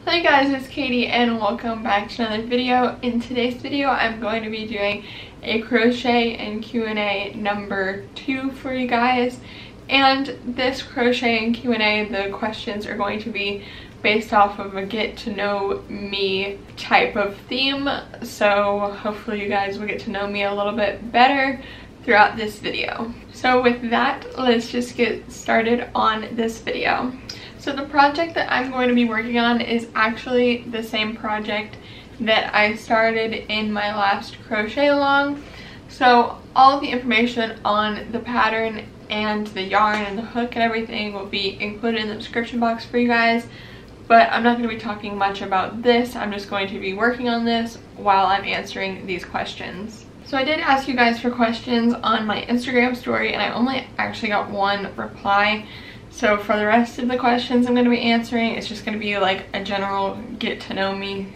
Hey guys, it's Katie and welcome back to another video. In today's video, I'm going to be doing a crochet and Q&A number 2 for you guys. And this crochet and Q&A, the questions are going to be based off of a get to know me type of theme. So hopefully you guys will get to know me a little bit better throughout this video. So with that, let's just get started on this video. So the project that I'm going to be working on is actually the same project that I started in my last crochet along. So all of the information on the pattern and the yarn and the hook and everything will be included in the description box for you guys. But I'm not going to be talking much about this. I'm just going to be working on this while I'm answering these questions. So I did ask you guys for questions on my Instagram story and I only actually got one reply. So for the rest of the questions I'm going to be answering, it's just going to be like a general get to know me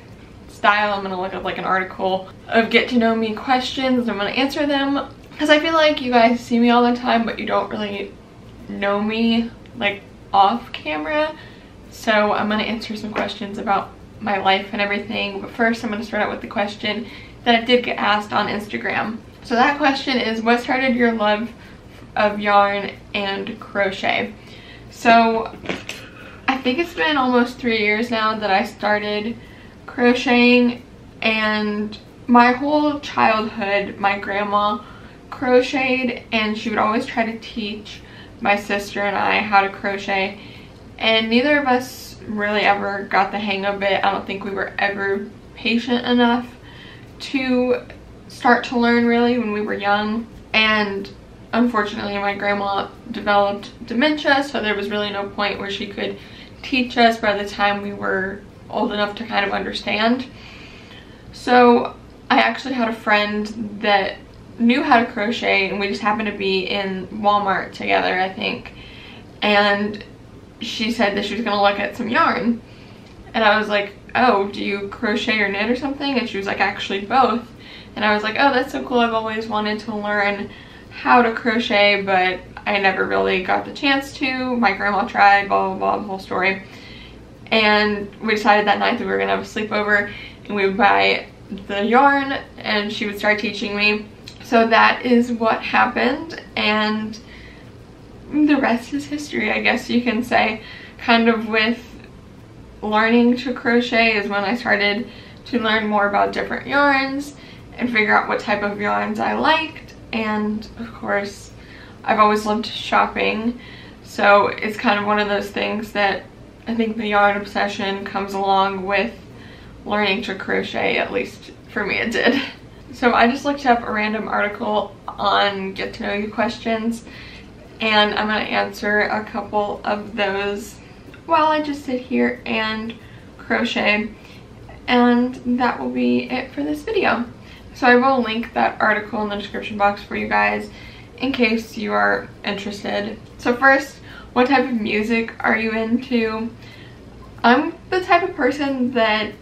style. I'm going to look up like an article of get to know me questions and I'm going to answer them. Because I feel like you guys see me all the time but you don't really know me like off camera. So I'm going to answer some questions about my life and everything. But first I'm going to start out with the question that I did get asked on Instagram. So that question is, what started your love of yarn and crochet? So I think it's been almost 3 years now that I started crocheting, and my whole childhood my grandma crocheted and she would always try to teach my sister and I how to crochet, and neither of us really ever got the hang of it. I don't think we were ever patient enough to start to learn really when we were young, and unfortunately my grandma developed dementia, so there was really no point where she could teach us by the time we were old enough to kind of understand. So I actually had a friend that knew how to crochet and we just happened to be in Walmart together, I think, and she said that she was gonna look at some yarn and I was like, oh, do you crochet or knit or something? And she was like, actually both. And I was like, oh, that's so cool. I've always wanted to learn how to crochet, but I never really got the chance to. My grandma tried, blah, blah, blah, the whole story. And we decided that night that we were gonna have a sleepover and we would buy the yarn and she would start teaching me. So that is what happened, and the rest is history, I guess you can say. Kind of with learning to crochet is when I started to learn more about different yarns and figure out what type of yarns I liked. And of course I've always loved shopping, so it's kind of one of those things that I think the yarn obsession comes along with learning to crochet, at least for me it did. So I just looked up a random article on get to know you questions and I'm going to answer a couple of those while I just sit here and crochet, and that will be it for this video. So I will link that article in the description box for you guys in case you are interested. So first, what type of music are you into? I'm the type of person that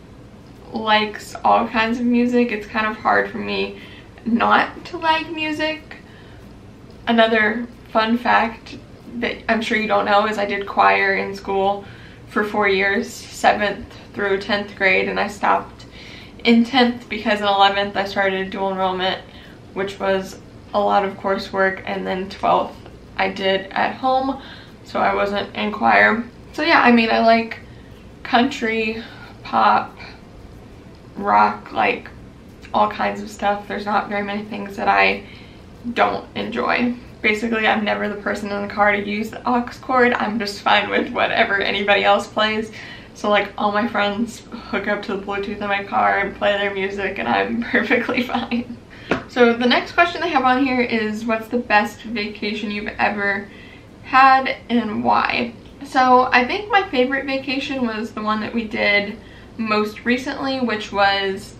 likes all kinds of music. It's kind of hard for me not to like music. Another fun fact that I'm sure you don't know is I did choir in school for 4 years, 7th through 10th grade, and I stopped in 10th because in 11th I started dual enrollment, which was a lot of coursework, and then 12th I did at home, so I wasn't in choir. So yeah, I mean, I like country, pop, rock, like all kinds of stuff. There's not very many things that I don't enjoy. Basically, I'm never the person in the car to use the aux cord. I'm just fine with whatever anybody else plays. So like all my friends hook up to the Bluetooth in my car and play their music and I'm perfectly fine. So the next question they have on here is, what's the best vacation you've ever had and why? So I think my favorite vacation was the one that we did most recently, which was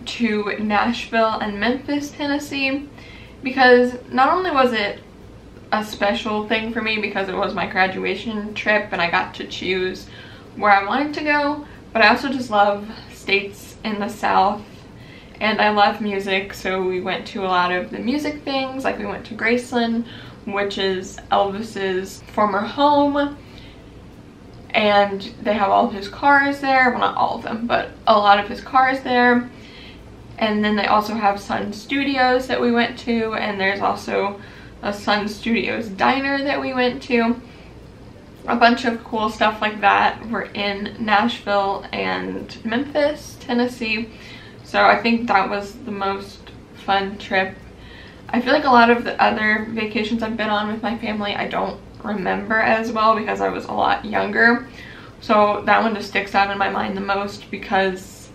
to Nashville and Memphis, Tennessee. Because not only was it a special thing for me because it was my graduation trip and I got to choose where I wanted to go, but I also just love states in the South and I love music, so we went to a lot of the music things. Like we went to Graceland, which is Elvis's former home, and they have all of his cars there. Well, not all of them, but a lot of his cars there. And then they also have Sun Studios that we went to, and there's also a Sun Studios diner that we went to. A bunch of cool stuff like that. We're in Nashville and Memphis, Tennessee. So I think that was the most fun trip. I feel like a lot of the other vacations I've been on with my family I don't remember as well because I was a lot younger. So that one just sticks out in my mind the most because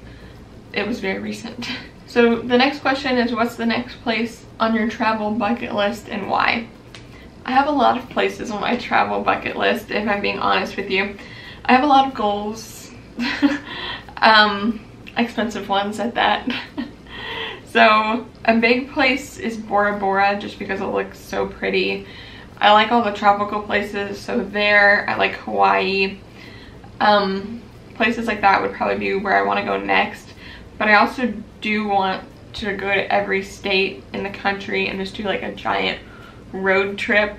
it was very recent. So the next question is, what's the next place on your travel bucket list and why? I have a lot of places on my travel bucket list, if I'm being honest with you. I have a lot of goals. Expensive ones at that. So a big place is Bora Bora just because it looks so pretty. I like all the tropical places, so there. I like Hawaii. Places like that would probably be where I want to go next. But I also do want to go to every state in the country and just do like a giant road trip.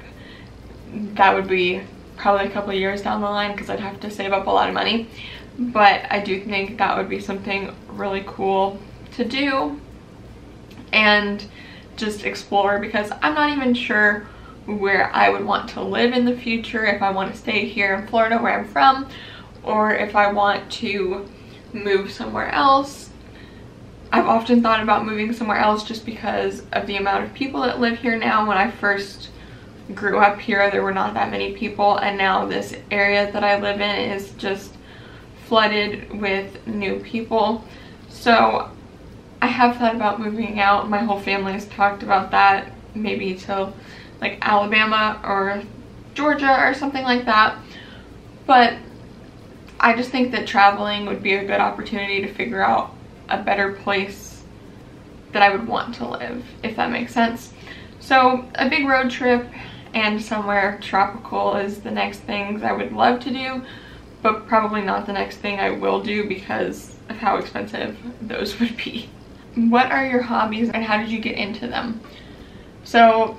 That would be probably a couple of years down the line because I'd have to save up a lot of money. But I do think that would be something really cool to do and just explore, because I'm not even sure where I would want to live in the future, if I want to stay here in Florida where I'm from, or if I want to move somewhere else. I've often thought about moving somewhere else just because of the amount of people that live here now. When I first grew up here, there were not that many people, and now this area that I live in is just flooded with new people. So I have thought about moving out. My whole family has talked about that, maybe to like Alabama or Georgia or something like that. But I just think that traveling would be a good opportunity to figure out a better place that I would want to live, if that makes sense. So a big road trip and somewhere tropical is the next things I would love to do, but probably not the next thing I will do because of how expensive those would be. What are your hobbies and how did you get into them? So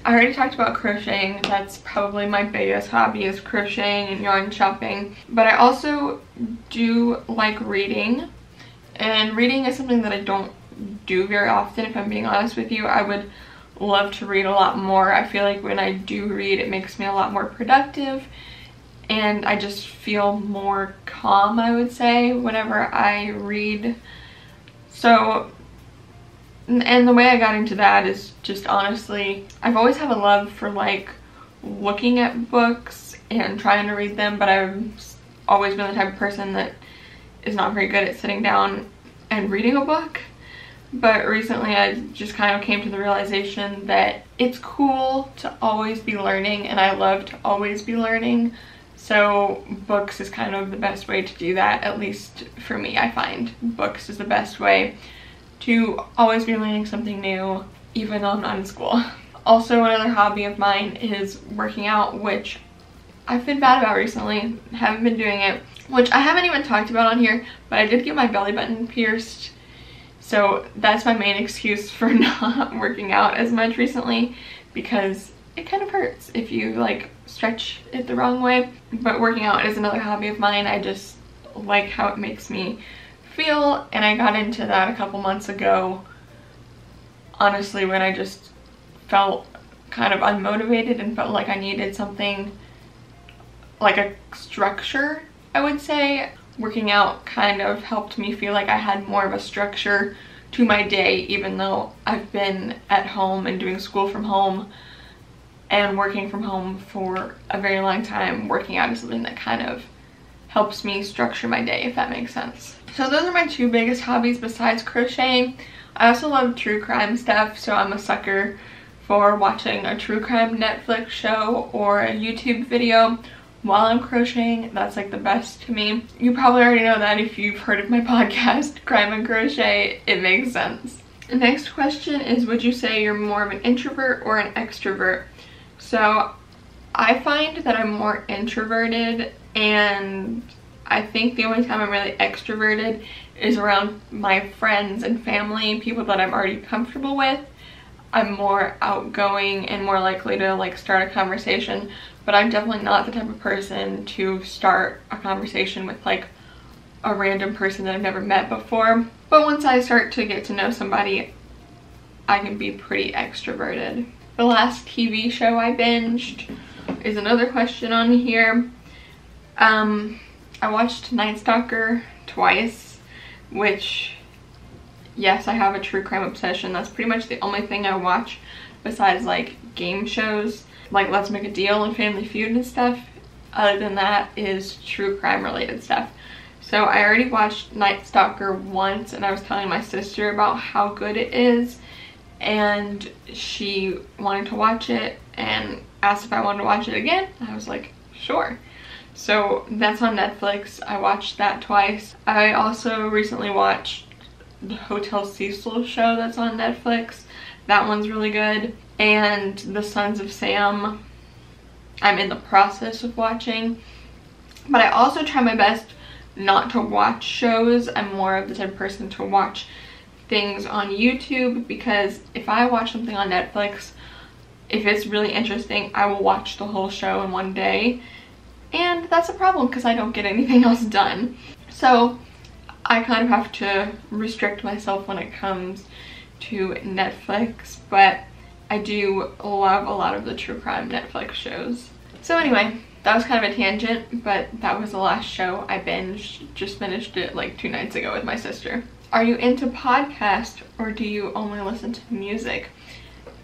I already talked about crocheting. That's probably my biggest hobby, is crocheting and yarn shopping. But I also do like reading, and reading is something that I don't do very often, if I'm being honest with you. I would love to read a lot more. I feel like when I do read, it makes me a lot more productive, and I just feel more calm, I would say, whenever I read. So, and the way I got into that is just honestly, I've always had a love for like looking at books and trying to read them, but I've always been the type of person that is not very good at sitting down and reading a book. But recently I just kind of came to the realization that it's cool to always be learning, and I love to always be learning. So books is kind of the best way to do that, at least for me. I find books is the best way to always be learning something new, even though I'm not in school. Also, another hobby of mine is working out, which I've been bad about recently. Haven't been doing it, which I haven't even talked about on here, but I did get my belly button pierced. So that's my main excuse for not working out as much recently, because it kind of hurts if you like stretch it the wrong way. But working out is another hobby of mine. I just like how it makes me feel, and I got into that a couple months ago, honestly, when I just felt kind of unmotivated and felt like I needed something like a structure, I would say. Working out kind of helped me feel like I had more of a structure to my day, even though I've been at home and doing school from home and working from home for a very long time. Working out is something that kind of helps me structure my day, if that makes sense. So those are my two biggest hobbies besides crocheting. I also love true crime stuff, so I'm a sucker for watching a true crime Netflix show or a YouTube video while I'm crocheting. That's like the best to me. You probably already know that if you've heard of my podcast, Crime and Crochet. It makes sense. The next question is, would you say you're more of an introvert or an extrovert? So I find that I'm more introverted, and I think the only time I'm really extroverted is around my friends and family, people that I'm already comfortable with. I'm more outgoing and more likely to like start a conversation, but I'm definitely not the type of person to start a conversation with like a random person that I've never met before. But once I start to get to know somebody, I can be pretty extroverted. The last TV show I binged is another question on here. I watched Night Stalker twice, which, yes, I have a true crime obsession. That's pretty much the only thing I watch besides like game shows like Let's Make a Deal and Family Feud and stuff. Other than that is true crime related stuff. So I already watched Night Stalker once, and I was telling my sister about how good it is, and she wanted to watch it and asked if I wanted to watch it again. I was like, sure. So that's on Netflix. I watched that twice. I also recently watched the Hotel Cecil show that's on Netflix. That one's really good. And The Sons of Sam, I'm in the process of watching. But I also try my best not to watch shows. I'm more of the type of person to watch things on YouTube, because if I watch something on Netflix, if it's really interesting, I will watch the whole show in one day. And that's a problem because I don't get anything else done. So I kind of have to restrict myself when it comes to Netflix, but I do love a lot of the true crime Netflix shows. So anyway, that was kind of a tangent, but that was the last show I binged. Just finished it like 2 nights ago with my sister. Are you into podcasts, or do you only listen to music?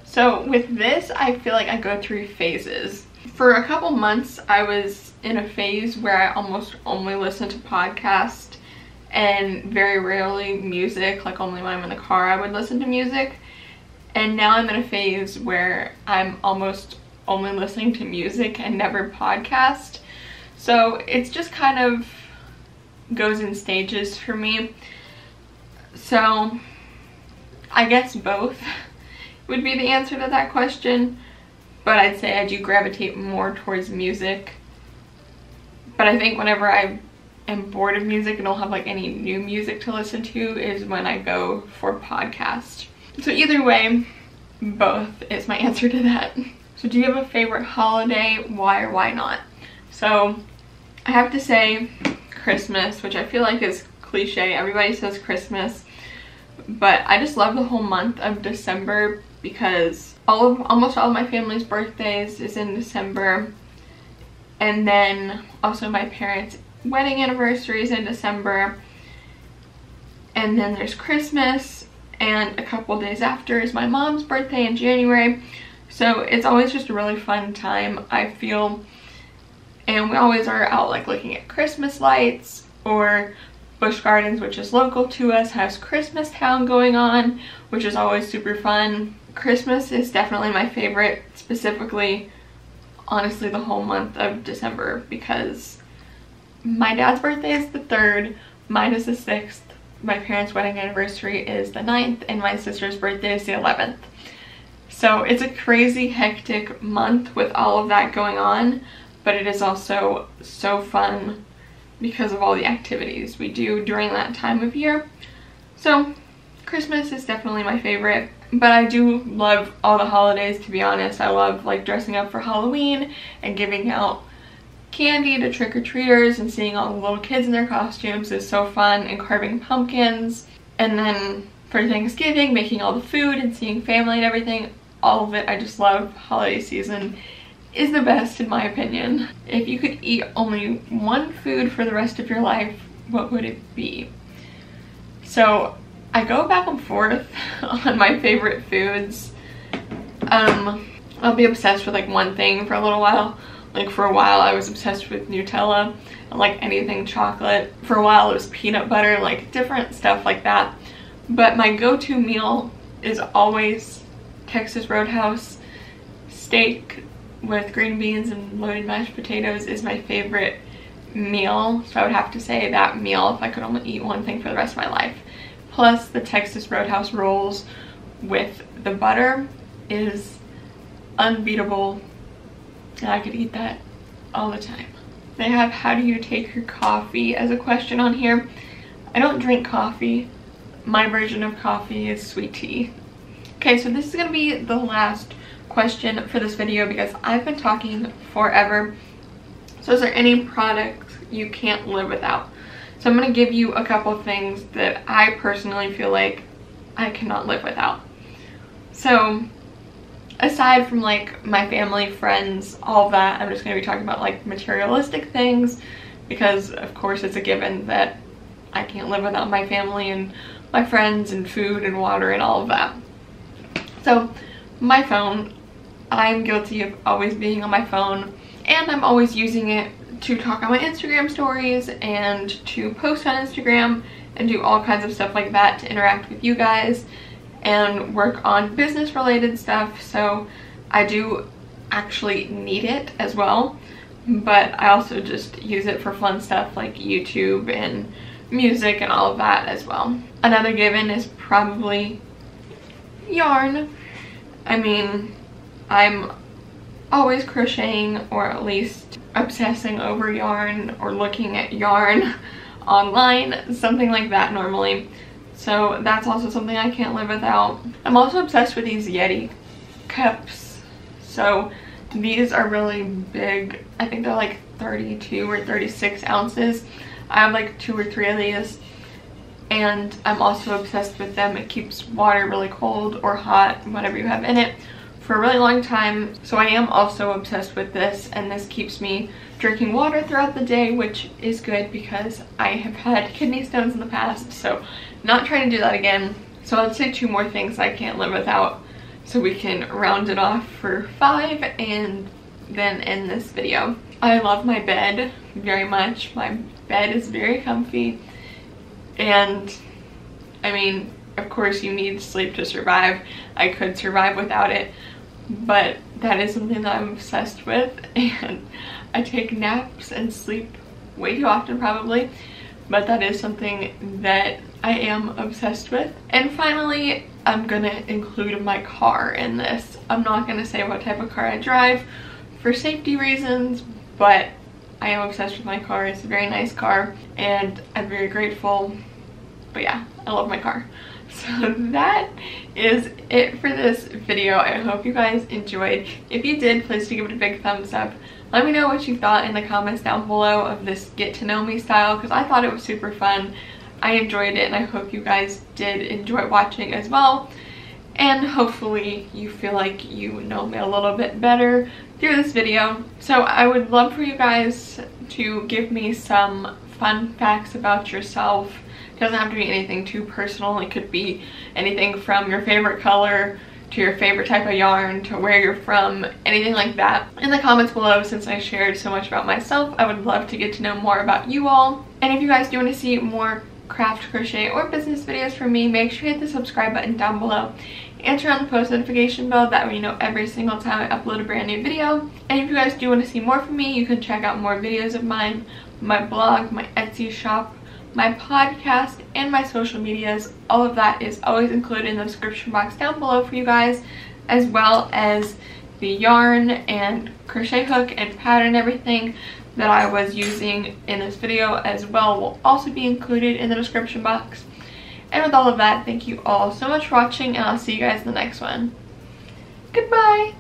So with this, I feel like I go through phases. For a couple months, I was in a phase where I almost only listened to podcasts and very rarely music. Like only when I'm in the car I would listen to music. And now I'm in a phase where I'm almost only listening to music and never podcast. So it's just kind of goes in stages for me. So I guess both would be the answer to that question, but I'd say I do gravitate more towards music. But I think whenever I am bored of music and don't have like any new music to listen to is when I go for podcast. So either way, both is my answer to that. So do you have a favorite holiday? Why or why not? So I have to say Christmas, which I feel like is cliche. Everybody says Christmas, but I just love the whole month of December because almost all of my family's birthdays is in December, and then also my parents' wedding anniversary is in December, and then there's Christmas, and a couple days after is my mom's birthday in January. So it's always just a really fun time, I feel. And we always are out like looking at Christmas lights, or Busch Gardens, which is local to us, has Christmas Town going on, which is always super fun. Christmas is definitely my favorite, specifically, honestly, the whole month of December, because my dad's birthday is the 3rd, mine is the 6th, my parents' wedding anniversary is the 9th, and my sister's birthday is the 11th. So it's a crazy hectic month with all of that going on, but it is also so fun because of all the activities we do during that time of year. So Christmas is definitely my favorite, but I do love all the holidays, to be honest. I love like dressing up for Halloween and giving out candy to trick-or-treaters and seeing all the little kids in their costumes is so fun, and carving pumpkins. And then for Thanksgiving, making all the food and seeing family and everything, all of it. I just love holiday season. Is the best in my opinion. If you could eat only one food for the rest of your life, what would it be? So I go back and forth on my favorite foods. I'll be obsessed with like one thing for a little while. Like for a while I was obsessed with Nutella and like anything chocolate. For a while it was peanut butter, like different stuff like that. But my go-to meal is always Texas Roadhouse. Steak with green beans and loaded mashed potatoes is my favorite meal. So I would have to say that meal if I could only eat one thing for the rest of my life. Plus the Texas Roadhouse rolls with the butter is unbeatable, and I could eat that all the time. They have how do you take your coffee as a question on here. I don't drink coffee. My version of coffee is sweet tea. Okay, so this is gonna be the last question for this video because I've been talking forever. So is there any products you can't live without? So I'm gonna give you a couple things that I personally feel like I cannot live without. So aside from like my family, friends, all of that, I'm just gonna be talking about like materialistic things because of course it's a given that I can't live without my family and my friends and food and water and all of that. So my phone, I'm guilty of always being on my phone, and I'm always using it to talk on my Instagram stories and to post on Instagram and do all kinds of stuff like that to interact with you guys and work on business related stuff. So I do actually need it as well, but I also just use it for fun stuff like YouTube and music and all of that as well. Another given is probably yarn. I mean, I'm always crocheting or at least obsessing over yarn or looking at yarn online, something like that normally. So that's also something I can't live without. I'm also obsessed with these Yeti cups. So these are really big. I think they're like 32 or 36 ounces. I have like 2 or 3 of these, and I'm also obsessed with them. It keeps water really cold or hot, whatever you have in it, for a really long time. So I am also obsessed with this, and this keeps me drinking water throughout the day, which is good because I have had kidney stones in the past, so not trying to do that again. So I'd say 2 more things I can't live without so we can round it off for 5 and then end this video. I love my bed very much. My bed is very comfy, and I mean, of course you need sleep to survive. I could survive without it, but that is something that I'm obsessed with, and I take naps and sleep way too often probably, but that is something that I am obsessed with. And finally, I'm gonna include my car in this. I'm not gonna say what type of car I drive for safety reasons, but I am obsessed with my car. It's a very nice car and I'm very grateful. But yeah, I love my car. So that is it for this video. I hope you guys enjoyed. If you did, please do give it a big thumbs up. Let me know what you thought in the comments down below of this get to know me style, because I thought it was super fun. I enjoyed it, and I hope you guys did enjoy watching as well. And hopefully you feel like you know me a little bit better through this video. So I would love for you guys to give me some fun facts about yourself. It doesn't have to be anything too personal. It could be anything from your favorite color to your favorite type of yarn to where you're from, anything like that in the comments below. Since I shared so much about myself, I would love to get to know more about you all. And if you guys do want to see more craft, crochet, or business videos from me, make sure you hit the subscribe button down below and turn on the post notification bell. That way you know every single time I upload a brand new video. And if you guys do want to see more from me, you can check out more videos of mine, my blog, my Etsy shop, my podcast, and my social medias. All of that is always included in the description box down below for you guys, as well as the yarn and crochet hook and pattern and everything that I was using in this video as well will also be included in the description box. And with all of that, thank you all so much for watching, and I'll see you guys in the next one. Goodbye!